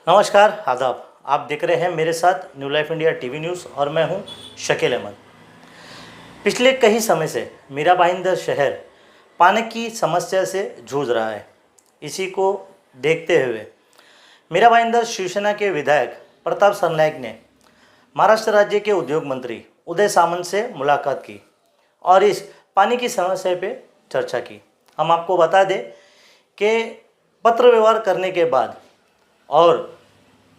नमस्कार, आदाब। आप देख रहे हैं मेरे साथ new life India TV news और मैं हूं शकील अहमद। पिछले कई समय से मीरा भाईंदर शहर पानी की समस्या से जूझ रहा है। इसी को देखते हुए मीरा भाईंदर शिवसेना के विधायक प्रताप सरनाईक ने महाराष्ट्र राज्य के उद्योग मंत्री उदय सामंत से मुलाकात की और इस पानी की समस्या पे चर्चा की। हम आपको बता दें कि पत्र व्यवहार करने के बाद और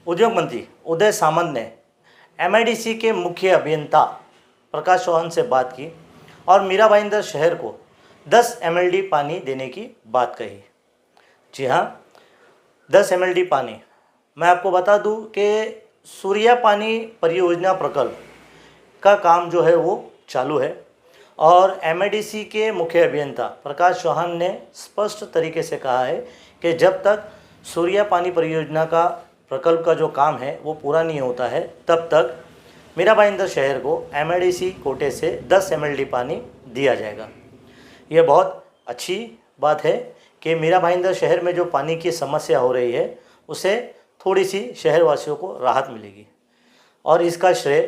उद्योग मंत्री उदय सामंत ने एमआईडीसी के मुख्य अभियंता प्रकाश चौहान से बात की और मीरा भाईंदर शहर को 10 एमएलडी पानी देने की बात कही। जी हाँ, 10 एमएलडी पानी। मैं आपको बता दूं कि सूर्या पानी परियोजना प्रकल्प का काम जो है वो चालू है और एमआईडीसी के मुख्य अभियंता प्रकाश चौहान ने स्पष्ट तरीके से कहा है कि जब तक सूर्या पानी परियोजना का प्रकल्प का जो काम है वो पूरा नहीं होता है तब तक मीरा भाईंदर शहर को एमआईडीसी कोटे से 10 एमएलडी पानी दिया जाएगा। ये बहुत अच्छी बात है कि मीरा भाईंदर शहर में जो पानी की समस्या हो रही है उसे थोड़ी सी शहरवासियों को राहत मिलेगी और इसका श्रेय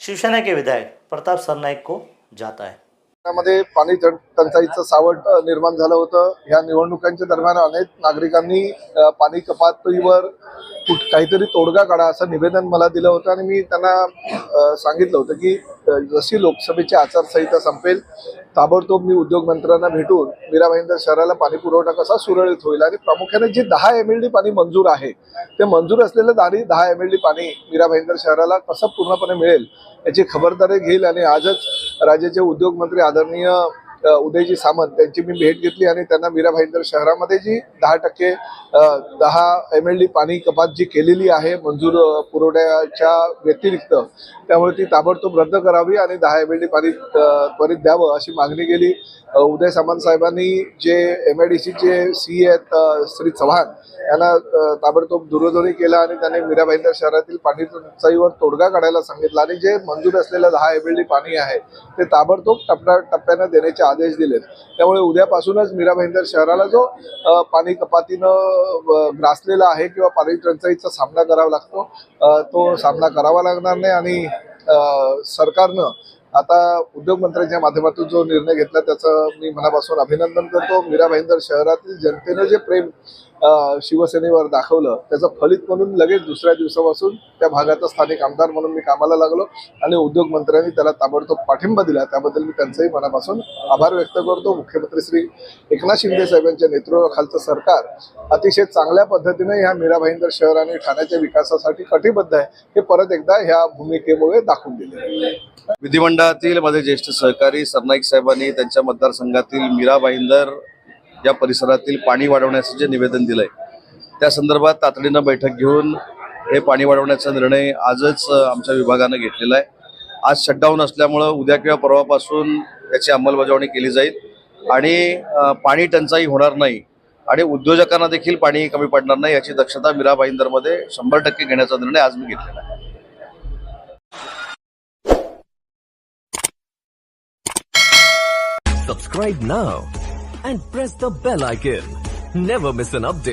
शिवसेना के विधायक प्रताप सरनाईक को जाता है। मध्ये पाणी टंचाईचं सावट निर्माण झालं होतं। या निवडणुकांच्या दरम्यान अनेक नागरिकांनी पाणी कपातीवर काहीतरी तोडगा काढा असं निवेदन मला दिलं होतं आणि मी त्यांना सांगितलं होतं की जशी लोकसभेची आचारसंहिता संपेल ताबडतोब मी उद्योग मंत्र्यांना भेटून मीरा भाईंदर शहराला पाणी पुरवठा कसा सुरळीत होईल आणि प्रामुख्याने जे 10 एमएलडी पाणी मंजूर आहे ते मंजूर असलेलं 10 एमएलडी पाणी मीरा भाईंदर शहराला कसं पूर्णपणे मिळेल याची खबरदारी घेईल। आणि आजच राज्याचे उद्योग मंत्री आदरणीय उदयजी सामंत त्यांची मी भेट घेतली आणि त्यांना मीरा भाईंदर शहरामध्ये जी 10% 10 एमएलडी पाणी कपात जी केलेली आहे मंजूर पुरवठ्याच्या व्यतिरिक्त त्यामुळे ती ताबडतोब रद्द करावी आणि 10 एमएलडी पाणी त्वरित द्यावं अशी मागणी केली। उदय सामंत साहेबांनी जे एमआयडीसीचे सीए आहेत श्री चव्हाण यांना ताबडतोब दूरध्वनी केला आणि त्यांनी मीरा भाईंदर शहरातील पाणी टंचाईवर तोडगा काढायला सांगितला आणि जे मंजूर असलेलं 10 एमएलडी पाणी आहे ते ताबडतोब टप्प्याटप्प्याने देण्याचे आदेश दिलेत। त्यामुळे उद्यापासूनच मीरा भाईंदर शहराला जो पाणी कपातीनं ग्रासलेला आहे किंवा पाणी टंचाईचा सामना करावा लागतो तो सामना करावा लागणार नाही आणि सरकारनं आता उद्योग मंत्र्यांच्या माध्यमातून जो निर्णय घेतला त्याचं मी मनापासून अभिनंदन करतो। मीरा भाईंदर शहरातील जनतेने जे प्रेम शिवसेनेवर दाखवलं त्याचं फलित म्हणून लगेच दुसऱ्या दिवसापासून त्या भागाचा स्थानिक आमदार म्हणून मी कामाला लागलो आणि उद्योग मंत्र्यांनी त्याला ताबडतोब पाठिंबा दिला त्याबद्दल मी त्यांचंही मनापासून आभार व्यक्त करतो। मुख्यमंत्री श्री एकनाथ शिंदे साहेबांच्या नेतृत्वाखालचं सरकार अतिशय चांगल्या पद्धतीने ह्या मीरा भाईंदर शहर आणि ठाण्याच्या विकासासाठी कटिबद्ध आहे हे परत एकदा ह्या भूमिकेमुळे दाखवून दिले। विधिमंडळातील माझे ज्येष्ठ सहकारी सरनाईक साहेबांनी त्यांच्या मतदारसंघातील मीरा भाईंदर या परिसरातील पाणी वाढवण्याचं जे निवेदन दिलंय त्या संदर्भात तातडीनं बैठक घेऊन हे पाणी वाढवण्याचा निर्णय आजच आमच्या विभागानं घेतलेला आहे। आज शटडाऊन असल्यामुळं उद्या किंवा परवापासून याची अंमलबजावणी केली जाईल आणि पाणी टंचाई होणार नाही आणि उद्योजकांना देखील पाणी कमी पडणार नाही याची दक्षता मीरा भाईंदरमध्ये 100% घेण्याचा निर्णय आज मी घेतलेला आहे। Subscribe now and press the bell icon. Never miss an update.